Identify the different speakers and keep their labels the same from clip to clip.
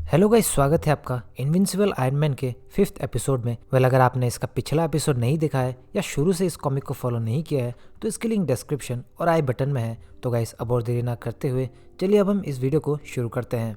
Speaker 1: Hello guys, स्वागत है आपका इनविंसिबल आयरन मैन के 5th एपिसोड में। अगर आपने इसका पिछला एपिसोड नहीं देखा है या शुरू से इस कॉमिक को फॉलो नहीं किया है तो इसकी लिंक डिस्क्रिप्शन और आई बटन में है। तो गाइस, अब और देरी ना करते हुए चलिए अब हम इस वीडियो को शुरू करते हैं।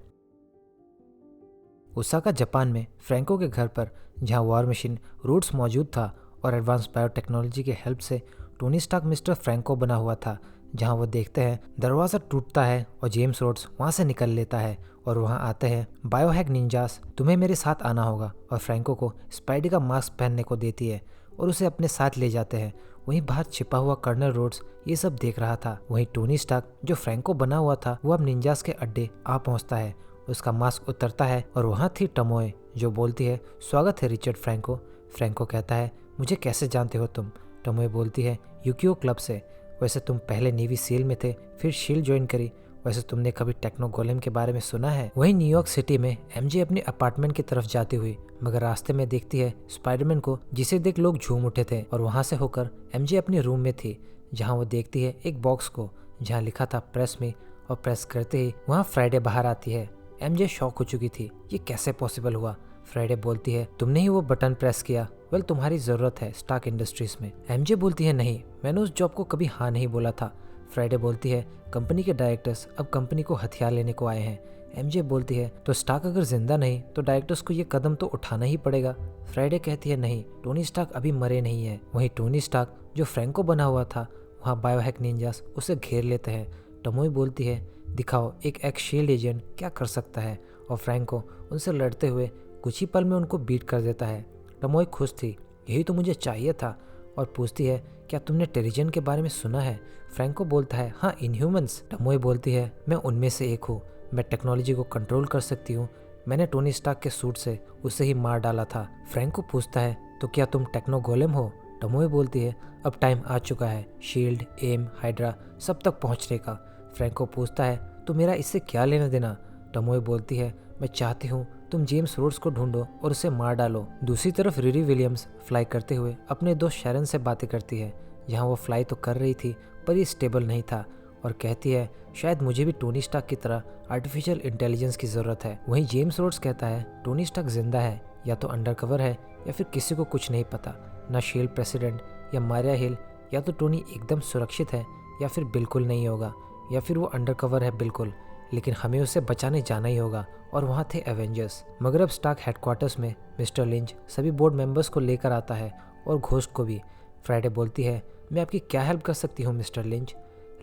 Speaker 1: ओसाका जापान में फ्रैंको के घर पर, जहां वॉर मशीन रोड्स मौजूद था और एडवांस बायोटेक्नोलॉजी के हेल्प से टोनी स्टार्क मिस्टर फ्रैंको बना हुआ था, जहां वो देखते हैं दरवाज़ा टूटता है और जेम्स रोड्स वहां से निकल लेता है और वहां आते हैं बायोहैक निंजास। तुम्हें मेरे साथ आना होगा, और फ्रैंको को स्पाइडर का मास्क पहनने को देती है और उसे अपने साथ ले जाते हैं। वहीं बाहर छिपा हुआ कर्नल रोड्स ये सब देख रहा था। वहीं टोनी स्टार्क जो फ्रैंको बना हुआ था वो अब निंजास के अड्डे आ पहुंचता है। उसका मास्क उतरता है और वहाँ थी टमोए, जो बोलती है स्वागत है रिचर्ड फ्रैंको। फ्रैंको कहता है मुझे कैसे जानते हो तुम? टमोए बोलती है यूकियो क्लब से। वैसे तुम पहले नेवी सील में थे, फिर शील्ड ज्वाइन करी। वैसे तुमने कभी टेक्नो गोलेम के बारे में सुना है? वहीं न्यूयॉर्क सिटी में एमजे अपने अपार्टमेंट की तरफ जाती हुई मगर रास्ते में देखती है स्पाइडरमैन को, जिसे देख लोग झूम उठे थे। और वहां से होकर एमजे अपने रूम में थी, जहां वो देखती है एक बॉक्स को जहां लिखा था प्रेस में, और प्रेस करते ही वहां फ्राइडे बाहर आती है। एमजे शॉक हो चुकी थी, ये कैसे पॉसिबल हुआ? फ्राइडे बोलती है तुमने ही वो बटन प्रेस किया। वेल, तुम्हारी जरूरत है स्टार्क इंडस्ट्रीज में। एमजे बोलती है नहीं, मैंने उस जॉब को कभी हाँ नहीं बोला था। फ्राइडे बोलती है कंपनी के डायरेक्टर्स अब कंपनी को हथियार लेने को आए हैं। एमजे बोलती है तो स्टार्क अगर जिंदा नहीं तो डायरेक्टर्स को ये कदम तो उठाना ही पड़ेगा। फ्राइडे कहती है नहीं, टोनी स्टार्क अभी मरे नहीं है। वहीं टोनी स्टार्क जो फ्रैंको बना हुआ था, वहाँ बायोहैक निंजास उसे घेर लेते हैं। टमोई बोलती है दिखाओ एक एक्स शील्ड एजेंट क्या कर सकता है, और फ्रैंको उनसे लड़ते हुए कुछ ही पल में उनको बीट कर देता है। टमोई खुश थी, यही तो मुझे चाहिए था, और पूछती है क्या तुमने टेरिजन के बारे में सुना है? फ्रैंको बोलता है हाँ, इनह्यूमंस। टमोई बोलती है मैं उनमें से एक हूँ, मैं टेक्नोलॉजी को कंट्रोल कर सकती हूँ। मैंने टोनी स्टार्क के सूट से उसे ही मार डाला था। फ्रैंको पूछता है तो क्या तुम टेक्नो गोलेम हो? टमोई बोलती है अब टाइम आ चुका है शील्ड, एम, हाइड्रा सब तक पहुँचने का। फ्रैंको पूछता है तो मेरा इससे क्या लेना देना? टमोई बोलती है मैं चाहती हूँ तुम जेम्स रोड्स को ढूंढो और उसे मार डालो। दूसरी तरफ रिरी विलियम्स फ्लाई करते हुए अपने दोस्त शैरन से बातें करती है, जहाँ वो फ्लाई तो कर रही थी पर ये स्टेबल नहीं था, और कहती है शायद मुझे भी टोनी स्टार्क की तरह आर्टिफिशियल इंटेलिजेंस की ज़रूरत है। वहीं जेम्स रोड्स कहता है टोनी स्टार्क जिंदा है, या तो अंडरकवर है या फिर किसी को कुछ नहीं पता, ना शील्ड प्रेसिडेंट या मारिया हिल। या तो टोनी एकदम सुरक्षित है या फिर बिल्कुल नहीं होगा, या फिर वो अंडरकवर है बिल्कुल, लेकिन हमें उसे बचाने जाना ही होगा। और वहाँ थे एवेंजर्स। मगर अब स्टार्क हेडक्वार्टर्स में मिस्टर लिंच सभी बोर्ड मेंबर्स को लेकर आता है और घोस्ट को भी। फ्राइडे बोलती है मैं आपकी क्या हेल्प कर सकती हूँ मिस्टर लिंच?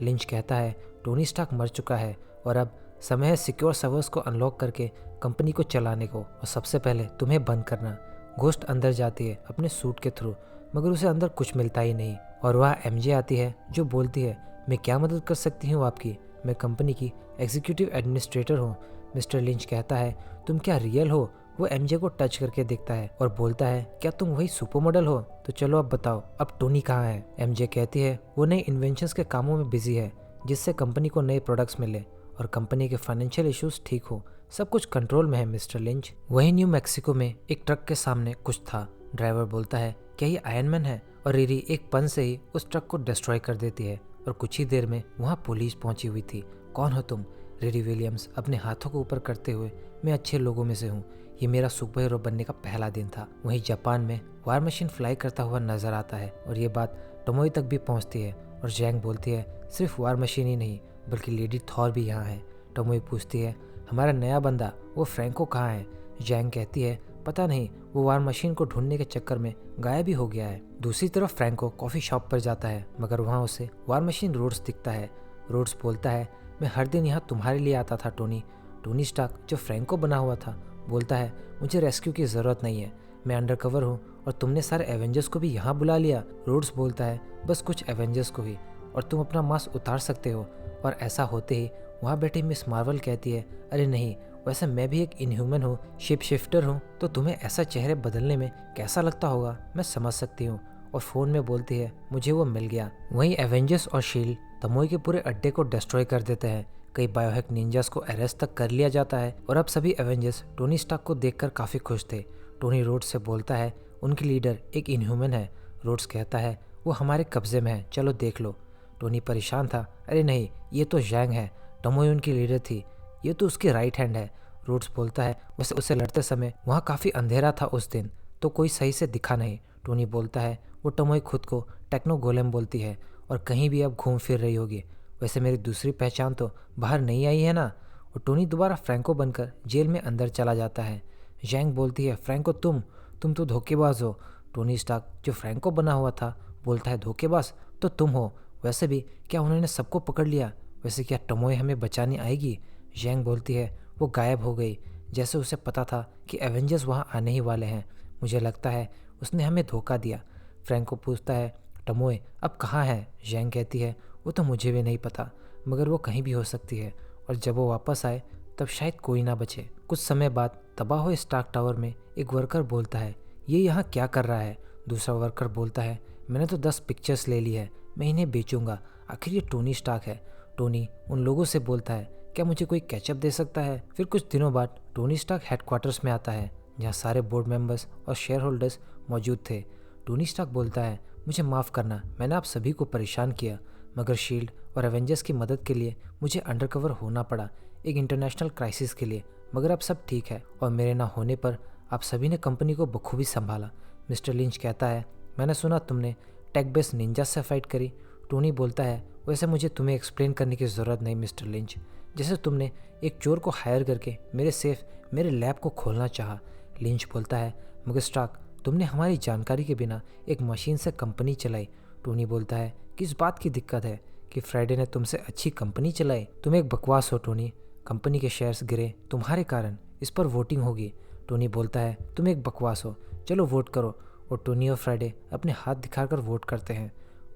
Speaker 1: लिंच कहता है टोनी स्टार्क मर चुका है और अब समय है सिक्योर सर्वर्स को अनलॉक करके कंपनी को चलाने को, और सबसे पहले तुम्हें बंद करना। घोस्ट अंदर जाती है अपने सूट के थ्रू, मगर उसे अंदर कुछ मिलता ही नहीं। और वह एमजे आती है जो बोलती है मैं क्या मदद कर सकती हूँ आपकी? मैं कंपनी की एग्जीक्यूटिव एडमिनिस्ट्रेटर हूँ। मिस्टर लिंच कहता है तुम क्या रियल हो? वो एमजे को टच करके देखता है और बोलता है क्या तुम वही सुपर मॉडल हो? तो चलो अब बताओ अब टोनी कहाँ है? एमजे कहती है वो नए इन्वेंशंस के कामों में बिजी है, जिससे कंपनी को नए प्रोडक्ट्स मिले और कंपनी के फाइनेंशियल इश्यूज ठीक हो। सब कुछ कंट्रोल में है मिस्टर लिंच। वही न्यू मैक्सिको में एक ट्रक के सामने कुछ था। ड्राइवर बोलता है क्या ये आयरन मैन है? और रिरी एक पन से ही उस ट्रक को डिस्ट्रॉय कर देती है, और कुछ ही देर में वहाँ पुलिस पहुंची हुई थी। कौन हो तुम? रिरी विलियम्स अपने हाथों को ऊपर करते हुए मैं अच्छे लोगों में से हूँ, ये मेरा सुपर हीरो बनने का पहला दिन था। वहीं जापान में वार मशीन फ्लाई करता हुआ नजर आता है, और ये बात टमोई तक भी पहुँचती है। और जैंग बोलती है सिर्फ वार मशीन ही नहीं बल्कि लेडी थॉर भी यहाँ है। टमोई पूछती है हमारा नया बंदा वो फ्रैंको कहाँ है? जैंग कहती है पता नहीं, वो वार मशीन को ढूंढने के चक्कर में गायब ही हो गया है। दूसरी तरफ फ्रैंको कॉफी शॉप पर जाता है, मगर वहाँ उसे वार मशीन रोड्स दिखता है। रोड्स बोलता है मैं हर दिन यहाँ तुम्हारे लिए आता था टोनी। टोनी स्टार्क जो फ्रैंको बना हुआ था बोलता है मुझे रेस्क्यू की ज़रूरत नहीं है, मैं अंडरकवर हूँ और तुमने सारे एवेंजर्स को भी यहाँ बुला लिया। रोड्स बोलता है बस कुछ एवेंजर्स को ही, और तुम अपना मास्क उतार सकते हो। और ऐसा होते ही वहाँ बैठी मिस मार्वल कहती है अरे नहीं, वैसे मैं भी एक इनह्यूमन हूँ, शिप शिफ्टर हूँ, तो तुम्हें ऐसा चेहरे बदलने में कैसा लगता होगा मैं समझ सकती हूँ। और फ़ोन में बोलती है मुझे वो मिल गया। वहीं एवेंजर्स और शील्ड तमोई के पूरे अड्डे को डिस्ट्रॉय कर देते हैं। कई बायोहैक निंजास को अरेस्ट तक कर लिया जाता है, और अब सभी एवेंजर्स टोनी स्टार्क को देखकर काफ़ी खुश थे। टोनी रोड्स से बोलता है उनकी लीडर एक इनह्यूमन है। रोड्स कहता है वो हमारे कब्जे में है, चलो देख लो। टोनी परेशान था, अरे नहीं, ये तो जैंग है, टमोई उनकी लीडर थी, ये तो उसकी राइट हैंड है। रूट्स बोलता है वैसे उसे लड़ते समय वहाँ काफ़ी अंधेरा था उस दिन, तो कोई सही से दिखा नहीं। टोनी बोलता है वो टमोई खुद को टेक्नो गोलेम बोलती है और कहीं भी अब घूम फिर रही होगी। वैसे मेरी दूसरी पहचान तो बाहर नहीं आई है ना। और टोनी दोबारा फ्रैंको बनकर जेल में अंदर चला जाता है। जैंग बोलती है फ्रैंको तुम तो धोखेबाज हो। टोनी स्टार्क जो फ्रैंको बना हुआ था बोलता है धोखेबाज तो तुम हो। वैसे भी क्या उन्होंने सबको पकड़ लिया? वैसे क्या टमोई हमें बचाने आएगी? जैंग बोलती है वो गायब हो गई, जैसे उसे पता था कि एवेंजर्स वहाँ आने ही वाले हैं। मुझे लगता है उसने हमें धोखा दिया। फ्रैंको पूछता है टमोए अब कहाँ है? जैंग कहती है वो तो मुझे भी नहीं पता, मगर वो कहीं भी हो सकती है और जब वो वापस आए तब शायद कोई ना बचे। कुछ समय बाद तबाह हुए स्टार्क टावर में एक वर्कर बोलता है ये यहाँ क्या कर रहा है? दूसरा वर्कर बोलता है मैंने तो 10 पिक्चर्स ले ली है, मैं इन्हें बेचूंगा, आखिर ये टोनी स्टार्क है। टोनी उन लोगों से बोलता है क्या मुझे कोई कैचअप दे सकता है? फिर कुछ दिनों बाद टोनी स्टार्क हेडक्वार्टर्स में आता है जहाँ सारे बोर्ड मेंबर्स और शेयर होल्डर्स मौजूद थे। टोनी स्टार्क बोलता है मुझे माफ़ करना, मैंने आप सभी को परेशान किया, मगर शील्ड और एवेंजर्स की मदद के लिए मुझे अंडरकवर होना पड़ा एक इंटरनेशनल क्राइसिस के लिए, मगर अब सब ठीक है और मेरे ना होने पर आप सभी ने कंपनी को बखूबी संभाला। मिस्टर लिंच कहता है मैंने सुना तुमने टेक बेस निंजा से फाइट करी। टोनी बोलता है वैसे मुझे तुम्हें एक्सप्लेन करने की ज़रूरत नहीं मिस्टर लिंच, जैसे तुमने एक चोर को हायर करके मेरे सेफ मेरे लैब को खोलना चाहा। लिंच बोलता है मगर स्टार्क तुमने हमारी जानकारी के बिना एक मशीन से कंपनी चलाई। टोनी बोलता है किस बात की दिक्कत है कि फ्राइडे ने तुमसे अच्छी कंपनी चलाई? तुम एक बकवास हो टोनी, कंपनी के शेयर्स गिरे तुम्हारे कारण, इस पर वोटिंग होगी। टोनी बोलता है तुम एक बकवास हो, चलो वोट करो। और टोनी और फ्राइडे अपने हाथ दिखाकर वोट करते हैं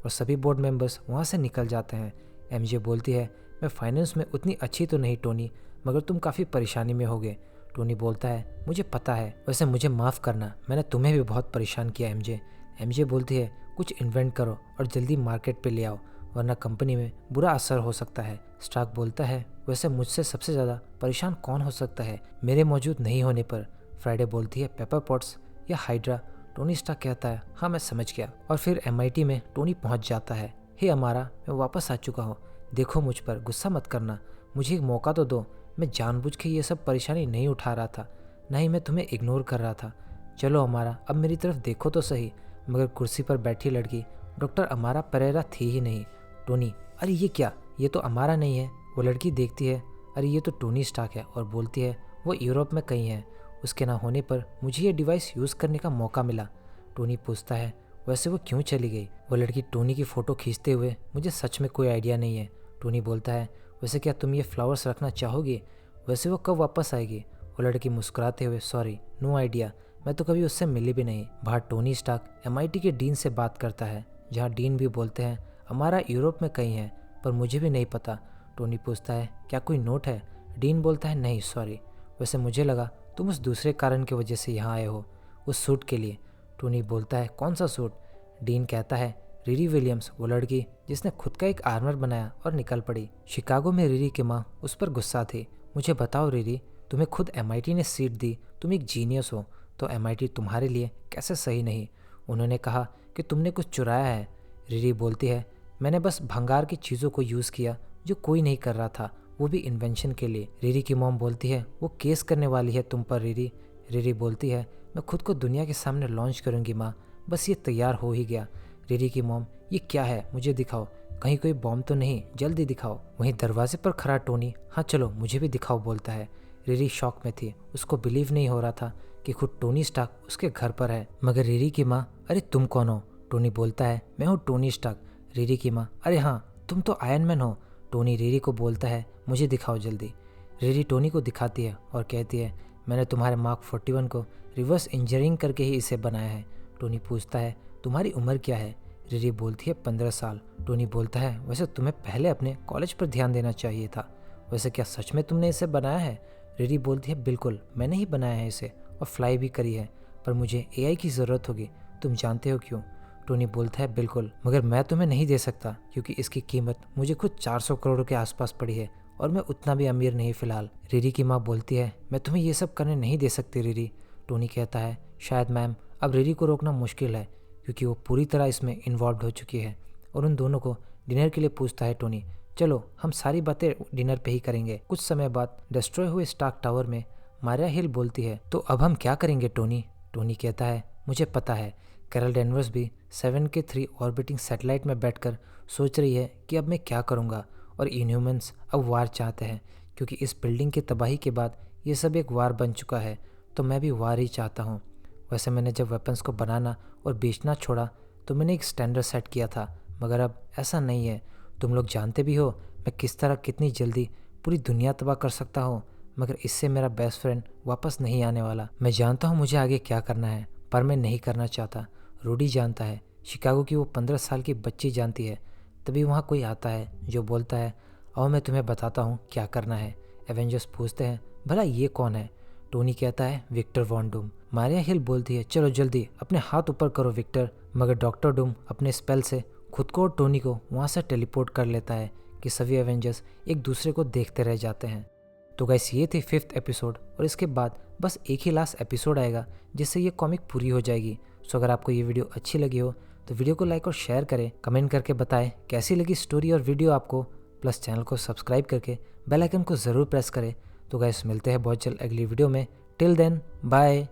Speaker 1: और सभी बोर्ड मेंबर्स वहाँ से निकल जाते हैं। एमजे बोलती है मैं फाइनेंस में उतनी अच्छी तो नहीं टोनी, मगर तुम काफ़ी परेशानी में होगे। टोनी बोलता है मुझे पता है, वैसे मुझे माफ़ करना, मैंने तुम्हें भी बहुत परेशान किया एमजे। एमजे बोलती है कुछ इन्वेंट करो और जल्दी मार्केट पे ले आओ, वरना कंपनी में बुरा असर हो सकता है। स्टार्क बोलता है वैसे मुझसे सबसे ज़्यादा परेशान कौन हो सकता है मेरे मौजूद नहीं होने पर? फ्राइडे बोलती है पेपर पॉट्स या हाइड्रा। टोनी स्टार्क कहता है हाँ मैं समझ गया। और फिर MIT में टोनी पहुंच जाता है। हे अमारा मैं वापस आ चुका हूँ, देखो मुझ पर गुस्सा मत करना, मुझे एक मौका तो दो, मैं जानबूझ के ये सब परेशानी नहीं उठा रहा था, ना ही मैं तुम्हें इग्नोर कर रहा था। चलो अमारा अब मेरी तरफ देखो तो सही। मगर कुर्सी पर बैठी लड़की डॉक्टर अमारा परेरा थी ही नहीं। टोनी अरे ये क्या, ये तो अमारा नहीं है। वो लड़की देखती है अरे ये तो टोनी स्टार्क है और बोलती है वो यूरोप में कहीं है, उसके ना होने पर मुझे ये डिवाइस यूज़ करने का मौका मिला। टोनी पूछता है वैसे वो क्यों चली गई? वो लड़की टोनी की फ़ोटो खींचते हुए मुझे सच में कोई आइडिया नहीं है। टोनी बोलता है वैसे क्या तुम ये फ्लावर्स रखना चाहोगे? वैसे वो कब वापस आएगी? वो लड़की मुस्कुराते हुए सॉरी नो आइडिया, मैं तो कभी उससे मिली भी नहीं। बाहर टोनी स्टार्क MIT के डीन से बात करता है, जहाँ डीन भी बोलते हैं हमारा यूरोप में कहीं है पर मुझे भी नहीं पता। टोनी पूछता है क्या कोई नोट है? डीन बोलता है नहीं सॉरी, वैसे मुझे लगा तुम उस दूसरे कारण की वजह से यहाँ आए हो, उस सूट के लिए। टोनी बोलता है कौन सा सूट? डीन कहता है रिरी विलियम्स, वो लड़की जिसने खुद का एक आर्मर बनाया और निकल पड़ी। शिकागो में रिरी की माँ उस पर गुस्सा थी। मुझे बताओ रिरी, तुम्हें खुद MIT ने सीट दी, तुम एक जीनियस हो, तो MIT तुम्हारे लिए कैसे सही नहीं? उन्होंने कहा कि तुमने कुछ चुराया है। रिरी बोलती है मैंने बस भंगार की चीज़ों को यूज़ किया जो कोई नहीं कर रहा था, वो भी इन्वेंशन के लिए। रिरी की मॉम बोलती है वो केस करने वाली है तुम पर रिरी। रिरी बोलती है मैं खुद को दुनिया के सामने लॉन्च करूंगी माँ, बस ये तैयार हो ही गया। रिरी की मॉम ये क्या है, मुझे दिखाओ, कहीं कोई बॉम्ब तो नहीं, जल्दी दिखाओ। वहीं दरवाजे पर खड़ा टोनी हाँ चलो मुझे भी दिखाओ बोलता है। रिरी शॉक में थी, उसको बिलीव नहीं हो रहा था कि खुद टोनी स्टार्क उसके घर पर है। मगर रिरी की माँ अरे तुम कौन हो? टोनी बोलता है मैं हूँ टोनी स्टार्क। रिरी की माँ अरे हाँ तुम तो आयरन मैन हो। टोनी रिरी को बोलता है मुझे दिखाओ जल्दी। रिरी टोनी को दिखाती है और कहती है मैंने तुम्हारे मार्क 41 को रिवर्स इंजीनियरिंग करके ही इसे बनाया है। टोनी पूछता है तुम्हारी उम्र क्या है? रिरी बोलती है 15 साल। टोनी बोलता है वैसे तुम्हें पहले अपने कॉलेज पर ध्यान देना चाहिए था, वैसे क्या सच में तुमने इसे बनाया है? रिरी बोलती है बिल्कुल मैंने ही बनाया है इसे और फ्लाई भी करी है, पर मुझे AI की ज़रूरत होगी, तुम जानते हो क्यों? टोनी बोलता है बिल्कुल, मगर मैं तुम्हें नहीं दे सकता क्योंकि इसकी कीमत मुझे खुद 400 करोड़ के आसपास पड़ी है और मैं उतना भी अमीर नहीं फिलहाल। रिरी की माँ बोलती है मैं तुम्हें ये सब करने नहीं दे सकती रिरी। टोनी कहता है शायद मैम अब रिरी को रोकना मुश्किल है क्योंकि वो पूरी तरह इसमें इन्वॉल्व हो चुकी है। और उन दोनों को डिनर के लिए पूछता है टोनी चलो हम सारी बातें डिनर पे ही करेंगे। कुछ समय बाद डिस्ट्रॉय हुए स्टार्क टावर में मारिया हिल बोलती है, तो अब हम क्या करेंगे टोनी? टोनी कहता है, मुझे पता है। कैरल डेनवर्स भी 7K3 ऑर्बिटिंग सैटेलाइट में बैठकर सोच रही है कि अब मैं क्या करूँगा। और इनह्यूमंस अब वार चाहते हैं, क्योंकि इस बिल्डिंग की तबाही के बाद ये सब एक वार बन चुका है। तो मैं भी वार ही चाहता हूँ। वैसे मैंने जब वेपन्स को बनाना और बेचना छोड़ा तो मैंने एक स्टैंडर्ड सेट किया था, मगर अब ऐसा नहीं है। तुम लोग जानते भी हो मैं किस तरह कितनी जल्दी पूरी दुनिया तबाह कर सकता हूँ, मगर इससे मेरा बेस्ट फ्रेंड वापस नहीं आने वाला। मैं जानता हूँ मुझे आगे क्या करना है, पर मैं नहीं करना चाहता। रूडी जानता है, शिकागो की वो 15 साल की बच्ची जानती है। तभी वहाँ कोई आता है जो बोलता है, आओ मैं तुम्हें बताता हूँ क्या करना है। एवेंजर्स पूछते हैं, भला ये कौन है? टोनी कहता है, विक्टर वॉन डूम। मारिया हिल बोलती है, चलो जल्दी अपने हाथ ऊपर करो विक्टर। मगर डॉक्टर डूम अपने स्पेल से खुद को और टोनी को वहाँ से टेलीपोर्ट कर लेता है कि सभी एवेंजर्स एक दूसरे को देखते रह जाते हैं। तो गाइस ये थी 5th एपिसोड, और इसके बाद बस एक ही लास्ट एपिसोड आएगा जिससे ये कॉमिक पूरी हो जाएगी। सो अगर आपको ये वीडियो अच्छी लगी हो तो वीडियो को लाइक और शेयर करें, कमेंट करके बताएं कैसी लगी स्टोरी और वीडियो आपको, प्लस चैनल को सब्सक्राइब करके बेल आइकन को ज़रूर प्रेस करें। तो गाइस मिलते हैं बहुत जल्द अगली वीडियो में। Till then bye.